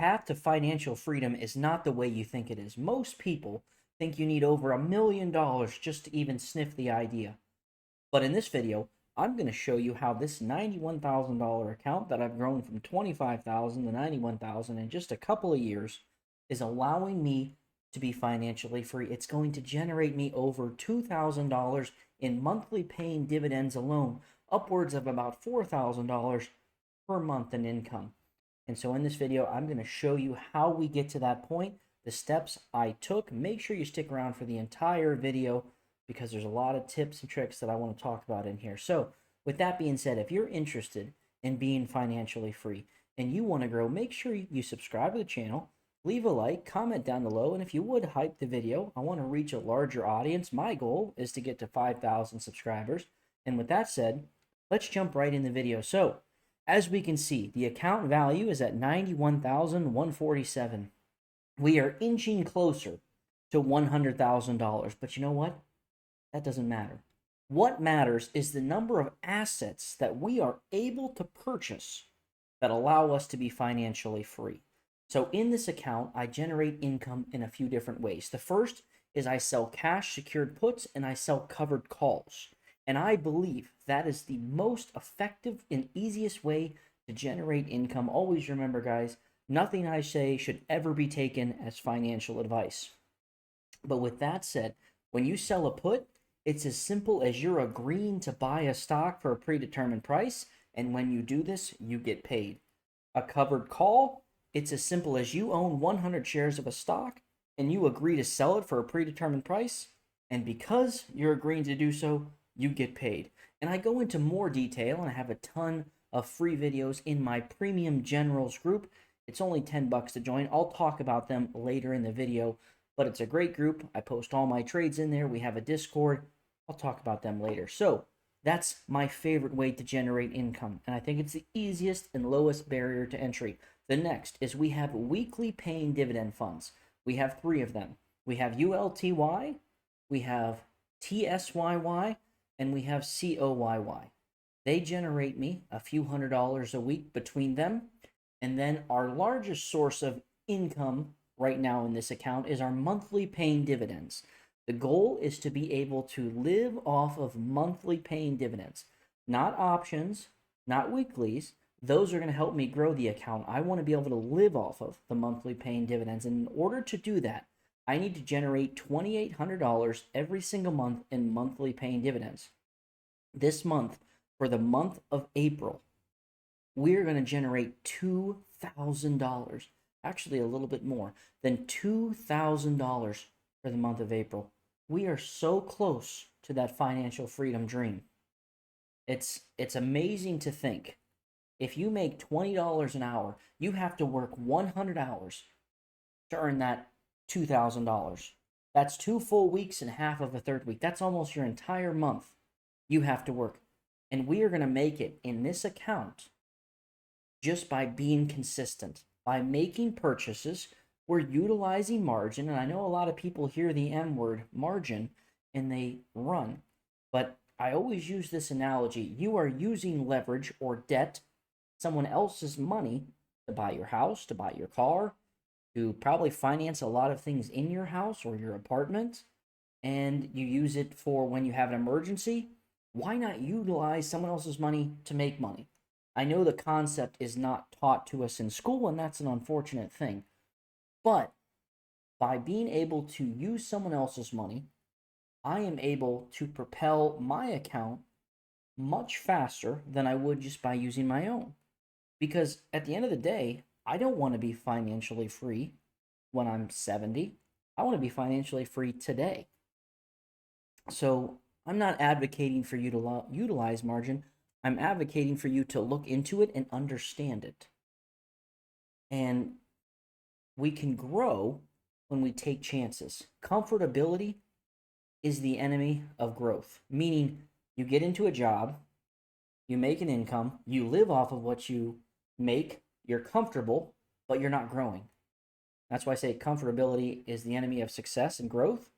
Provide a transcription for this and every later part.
path to financial freedom is not the way you think it is. Most people think you need over $1 million just to even sniff the idea. But in this video, I'm going to show you how this $91,000 account that I've grown from 25,000 to 91,000 in just a couple of years is allowing me to be financially free. It's going to generate me over $2,000 in monthly paying dividends alone, upwards of about $4,000 per month in income. And so in this video, I'm going to show you how we get to that point, the steps I took. Make sure you stick around for the entire video because there's a lot of tips and tricks that I want to talk about in here. So with that being said, if you're interested in being financially free and you want to grow, make sure you subscribe to the channel, leave a like, comment down below, and if you would, hype the video. I want to reach a larger audience. My goal is to get to 5,000 subscribers. And with that said, let's jump right in the video. So as we can see, the account value is at $91,147. We are inching closer to $100,000, but you know what? That doesn't matter. What matters is the number of assets that we are able to purchase that allow us to be financially free. So in this account, I generate income in a few different ways. The first is I sell cash secured puts and I sell covered calls. And I believe that is the most effective and easiest way to generate income. Always remember, guys, nothing I say should ever be taken as financial advice. But with that said, when you sell a put, it's as simple as you're agreeing to buy a stock for a predetermined price, and when you do this, you get paid. A covered call, it's as simple as you own 100 shares of a stock, and you agree to sell it for a predetermined price, and because you're agreeing to do so, you get paid. And I go into more detail, and I have a ton of free videos in my Premium Generals group. It's only $10 to join. I'll talk about them later in the video, but it's a great group. I post all my trades in there. We have a Discord. I'll talk about them later. So that's my favorite way to generate income, and I think it's the easiest and lowest barrier to entry. The next is we have weekly paying dividend funds. We have three of them. We have ULTY, we have TSYY, and we have COYY. They generate me a few $100s a week between them. And then our largest source of income right now in this account is our monthly paying dividends. The goal is to be able to live off of monthly paying dividends, not options, not weeklies. Those are going to help me grow the account. I want to be able to live off of the monthly paying dividends. And in order to do that, I need to generate $2,800 every single month in monthly paying dividends. This month, for the month of April, we're going to generate $2,000, actually a little bit more than $2,000 for the month of April. We are so close to that financial freedom dream. It's amazing to think. If you make $20 an hour, you have to work 100 hours to earn that $2,000. That's 2 full weeks and half of a third week. That's almost your entire month you have to work. And we are going to make it in this account just by being consistent, by making purchases. We're utilizing margin, and I know a lot of people hear the M word, margin, and they run. But I always use this analogy. You are using leverage or debt, someone else's money, to buy your house, to buy your car, to probably finance a lot of things in your house or your apartment, and you use it for when you have an emergency. Why not utilize someone else's money to make money? I know the concept is not taught to us in school, and that's an unfortunate thing. But by being able to use someone else's money, I am able to propel my account much faster than I would just by using my own. Because at the end of the day, I don't want to be financially free when I'm 70. I want to be financially free today. So I'm not advocating for you to utilize margin. I'm advocating for you to look into it and understand it. And we can grow when we take chances. Comfortability is the enemy of growth, meaning you get into a job, you make an income, you live off of what you make, you're comfortable, but you're not growing. That's why I say comfortability is the enemy of success and growth,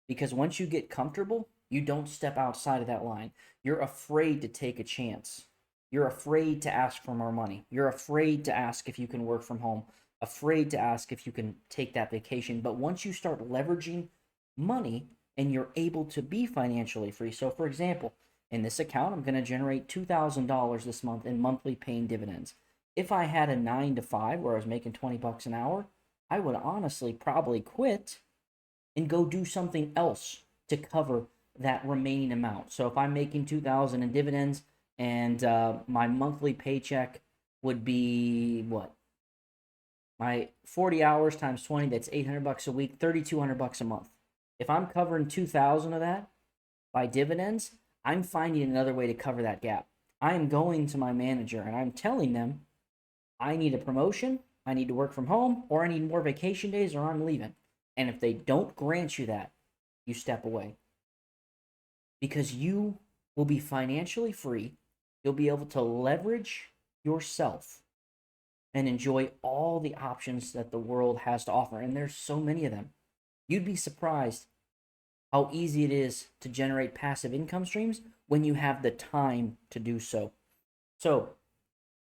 because once you get comfortable, you don't step outside of that line. You're afraid to take a chance. You're afraid to ask for more money. You're afraid to ask if you can work from home. afraid to ask if you can take that vacation. But once you start leveraging money and you're able to be financially free. So for example, in this account, I'm going to generate $2,000 this month in monthly paying dividends. If I had a 9 to 5 where I was making 20 bucks an hour, I would honestly probably quit and go do something else to cover that remaining amount. So if I'm making 2,000 in dividends and my monthly paycheck would be what? My 40 hours times 20, that's 800 bucks a week, 3,200 bucks a month. If I'm covering 2,000 of that by dividends, I'm finding another way to cover that gap. I am going to my manager and I'm telling them I need a promotion, I need to work from home, or I need more vacation days, or I'm leaving. And if they don't grant you that, you step away. Because you will be financially free, you'll be able to leverage yourself and enjoy all the options that the world has to offer. And there's so many of them. You'd be surprised how easy it is to generate passive income streams when you have the time to do so. So,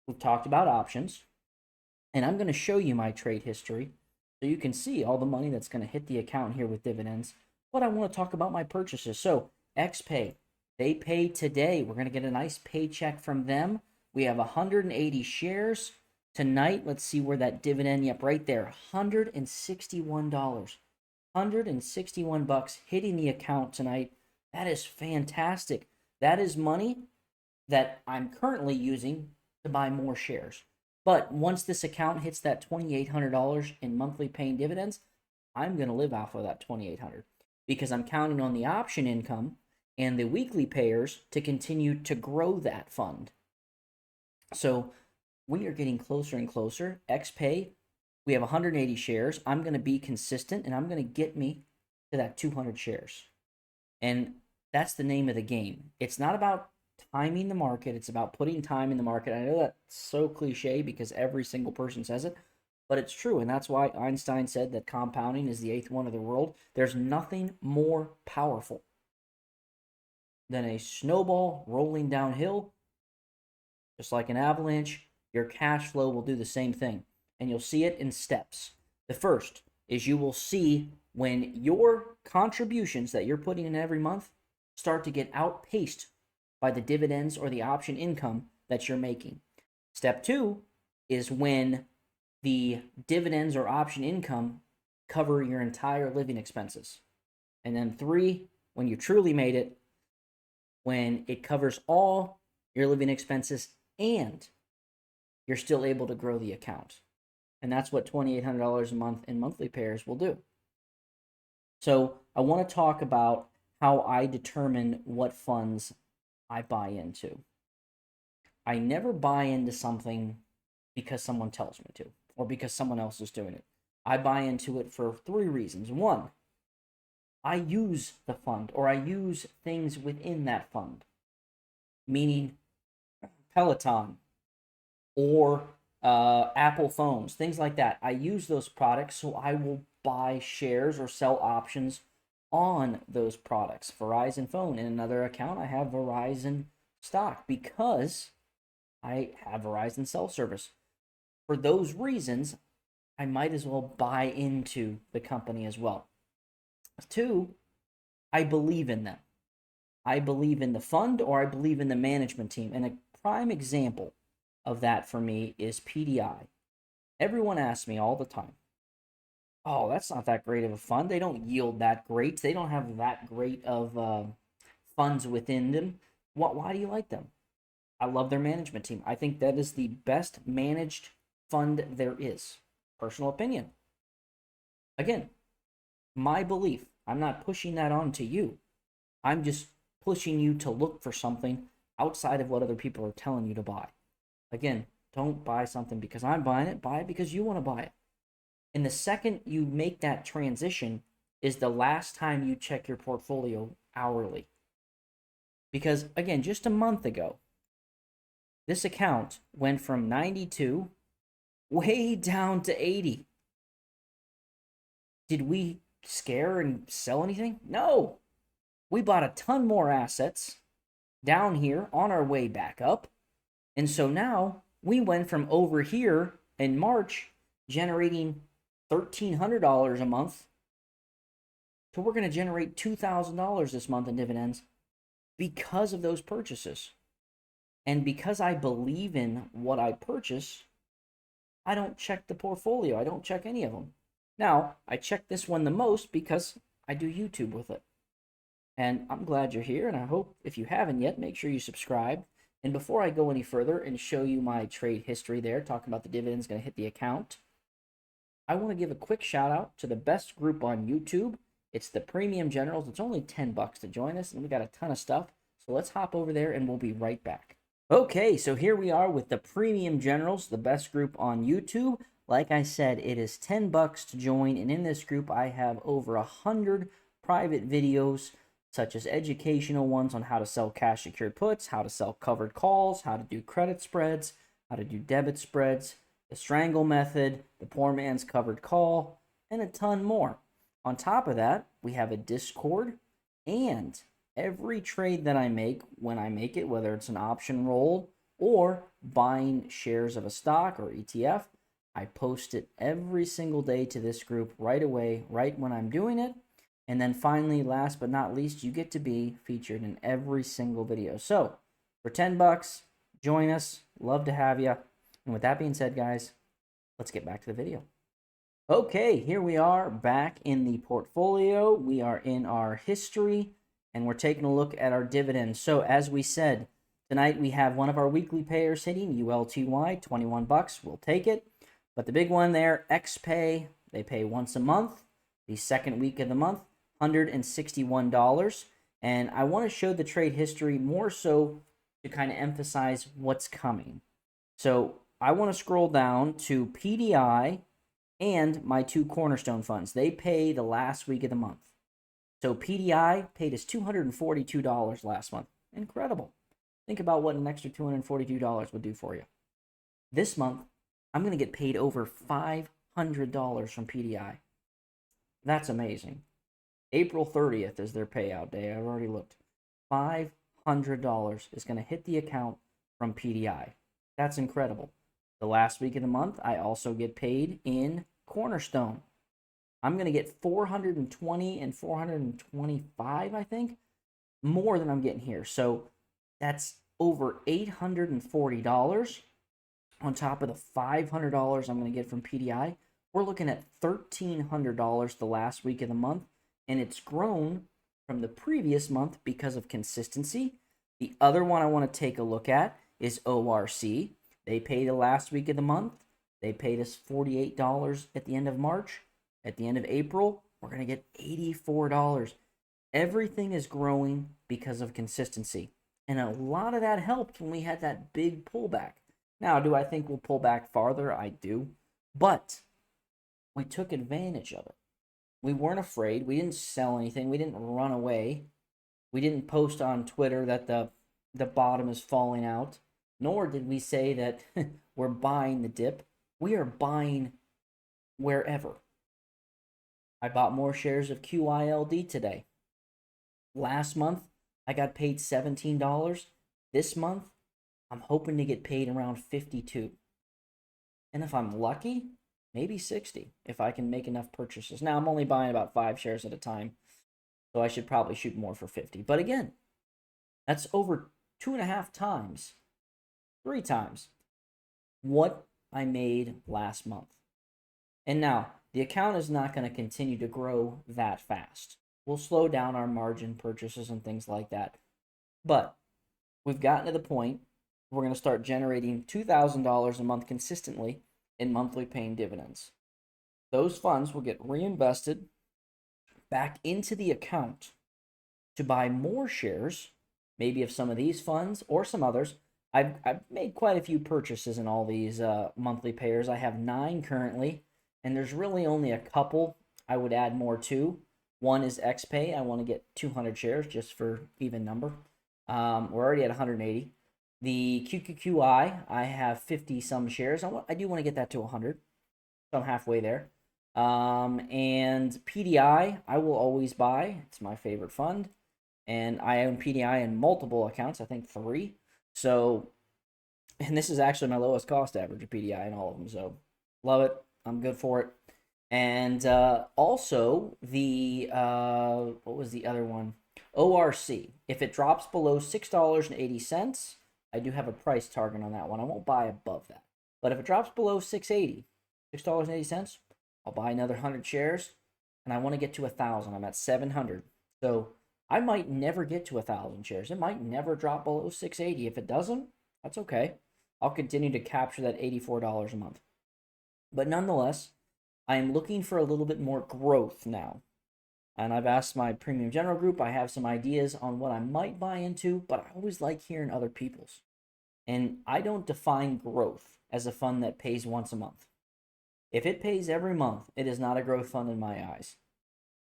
we've talked about options, and I'm going to show you my trade history so you can see all the money that's going to hit the account here with dividends. But I want to talk about my purchases. So, XPay, they pay today. We're going to get a nice paycheck from them. We have 180 shares. Tonight, let's see where that dividend, yep, right there, $161. 161 bucks hitting the account tonight. That is fantastic. That is money that I'm currently using to buy more shares. But once this account hits that $2,800 in monthly paying dividends, I'm going to live off of that $2,800 because I'm counting on the option income and the weekly payers to continue to grow that fund. So we are getting closer and closer. XPay, we have 180 shares. I'm going to be consistent, and I'm going to get me to that 200 shares. And that's the name of the game. It's not about timing the market. It's about putting time in the market. I know that's so cliche because every single person says it, but it's true. And that's why Einstein said that compounding is the eighth wonder of the world. There's nothing more powerful than a snowball rolling downhill, just like an avalanche. Your cash flow will do the same thing, and you'll see it in steps. The first is you will see when your contributions that you're putting in every month start to get outpaced by the dividends or the option income that you're making. Step two is when the dividends or option income cover your entire living expenses. And then three, when you truly made it, when it covers all your living expenses and you're still able to grow the account. And that's what $2,800 a month in monthly payers will do. So I want to talk about how I determine what funds I buy into. I never buy into something because someone tells me to or because someone else is doing it. I buy into it for three reasons. One, I use the fund or I use things within that fund, meaning Peloton, or Apple phones, things like that. I use those products, so I will buy shares or sell options on those products. Verizon phone. In another account, I have Verizon stock because I have Verizon cell service. For those reasons, I might as well buy into the company as well. Two, I believe in them. I believe in the fund or I believe in the management team. And a prime example of that for me is PDI. Everyone asks me all the time, oh, that's not that great of a fund. They don't yield that great. They don't have that great of funds within them. Why do you like them? I love their management team. I think that is the best managed fund there is. Personal opinion. Again, my belief. I'm not pushing that on to you. I'm just pushing you to look for something outside of what other people are telling you to buy. Again, don't buy something because I'm buying it. Buy it because you want to buy it. And the second you make that transition is the last time you check your portfolio hourly. Because, again, just a month ago, this account went from 92 way down to 80. Did we scare and sell anything? No. We bought a ton more assets down here on our way back up. And so now we went from over here in March generating $1,300 a month to we're going to generate $2,000 this month in dividends because of those purchases. And because I believe in what I purchase, I don't check the portfolio. I don't check any of them. Now, I check this one the most because I do YouTube with it. And I'm glad you're here, and I hope if you haven't yet, make sure you subscribe. And before I go any further and show you my trade history there, talking about the dividends going to hit the account, I want to give a quick shout out to the best group on YouTube. It's the Premium Generals. It's only $10 to join us, and we got a ton of stuff. So let's hop over there, and we'll be right back. Okay, so here we are with the Premium Generals, the best group on YouTube. Like I said, it is $10 to join, and in this group, I have over 100 private videos, such as educational ones on how to sell cash secured puts, how to sell covered calls, how to do credit spreads, how to do debit spreads, the strangle method, the poor man's covered call, and a ton more. On top of that, we have a Discord, and every trade that I make, when I make it, whether it's an option roll or buying shares of a stock or ETF, I post it every single day to this group right away, right when I'm doing it. And then finally, last but not least, you get to be featured in every single video. So for $10, join us. Love to have you. And with that being said, guys, let's get back to the video. Okay, here we are back in the portfolio. We are in our history, and we're taking a look at our dividends. So as we said, tonight we have one of our weekly payers hitting, ULTY, 21 bucks. We'll take it. But the big one there, XPay, they pay once a month. The second week of the month, $161. And I want to show the trade history more so to kind of emphasize what's coming. So I want to scroll down to PDI and my two cornerstone funds. They pay the last week of the month. So PDI paid us $242 last month. Incredible. Think about what an extra $242 would do for you. This month, I'm going to get paid over $500 from PDI. That's amazing. April 30th is their payout day. I've already looked. $500 is going to hit the account from PDI. That's incredible. The last week of the month, I also get paid in Cornerstone. I'm going to get $420 and $425, I think, more than I'm getting here. So that's over $840 on top of the $500 I'm going to get from PDI. We're looking at $1,300 the last week of the month, and it's grown from the previous month because of consistency. The other one I want to take a look at is ORC. They paid the last week of the month. They paid us $48 at the end of March. At the end of April, we're going to get $84. Everything is growing because of consistency. And a lot of that helped when we had that big pullback. Now, do I think we'll pull back farther? I do. But we took advantage of it. We weren't afraid. We didn't sell anything. We didn't run away. We didn't post on Twitter that the bottom is falling out. Nor did we say that we're buying the dip. We are buying wherever. I bought more shares of QILD today. Last month, I got paid $17. This month, I'm hoping to get paid around $52. And if I'm lucky, maybe $60 if I can make enough purchases. Now, I'm only buying about 5 shares at a time, so I should probably shoot more for $50. But again, that's over 2.5 times, 3 times what I made last month. And now, the account is not going to continue to grow that fast. We'll slow down our margin purchases and things like that. But we've gotten to the point where we're going to start generating $2,000 a month consistently in monthly paying dividends. Those funds will get reinvested back into the account to buy more shares, maybe of some of these funds or some others. I've made quite a few purchases in all these monthly payers. I have 9 currently, and there's really only a couple I would add more to. One is XPay. I want to get 200 shares just for even number. We're already at 180. The QQQI, I have 50 some shares. I do want to get that to 100. So I'm halfway there. And PDI, I will always buy. It's my favorite fund. And I own PDI in multiple accounts, I think 3. So, and this is actually my lowest cost average of PDI in all of them. So, love it. I'm good for it. And also the what was the other one? ORC. If it drops below $6.80, I do have a price target on that one. I won't buy above that. But if it drops below $6.80, I'll buy another 100 shares, and I want to get to 1,000. I'm at 700. So I might never get to 1,000 shares. It might never drop below 680. If it doesn't, that's okay. I'll continue to capture that $84 a month. But nonetheless, I am looking for a little bit more growth now. And I've asked my premium general group. I have some ideas on what I might buy into, but I always like hearing other people's. And I don't define growth as a fund that pays once a month. If it pays every month, it is not a growth fund in my eyes,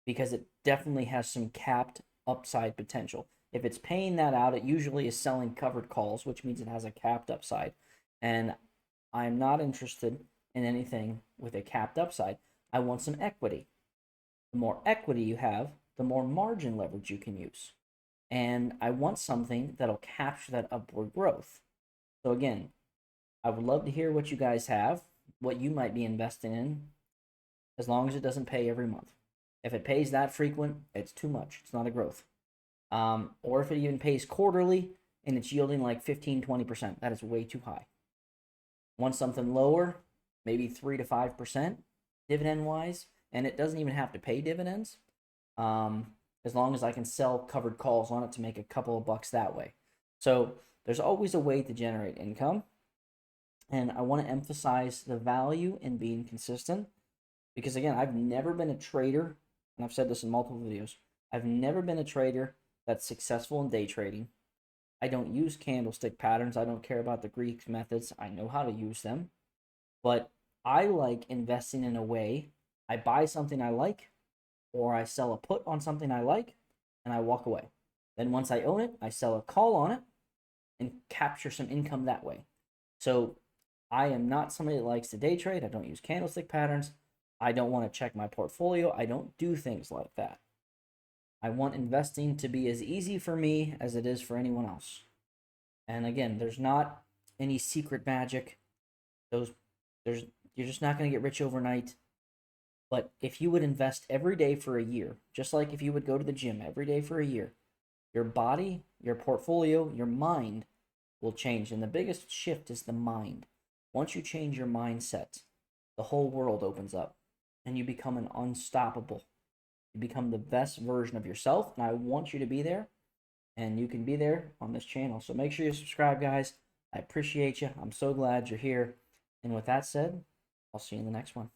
because it definitely has some capped upside potential. If it's paying that out, it usually is selling covered calls, which means it has a capped upside. And I'm not interested in anything with a capped upside. I want some equity. The more equity you have, the more margin leverage you can use. And I want something that'll capture that upward growth. So again, I would love to hear what you guys have, what you might be investing in, as long as it doesn't pay every month. If it pays that frequent, it's too much. It's not a growth. Or if it even pays quarterly and it's yielding like 15-20%, that is way too high. Want something lower, maybe 3 to 5% dividend wise, and it doesn't even have to pay dividends, as long as I can sell covered calls on it to make a couple of bucks that way. So there's always a way to generate income, and I want to emphasize the value in being consistent, because again, I've never been a trader, and I've said this in multiple videos. I've never been a trader that's successful in day trading. I don't use candlestick patterns. I don't care about the Greek methods. I know how to use them. But I like investing in a way I buy something I like, or I sell a put on something I like, and I walk away. Then once I own it, I sell a call on it and capture some income that way. So I am not somebody that likes to day trade. I don't use candlestick patterns. I don't want to check my portfolio. I don't do things like that. I want investing to be as easy for me as it is for anyone else. And again, there's not any secret magic. You're just not going to get rich overnight. But if you would invest every day for a year, just like if you would go to the gym every day for a year, your body, your portfolio, your mind will change. And the biggest shift is the mind. Once you change your mindset, the whole world opens up and you become an unstoppable. You become the best version of yourself, and I want you to be there, and you can be there on this channel. So make sure you subscribe, guys. I appreciate you. I'm so glad you're here. And with that said, I'll see you in the next one.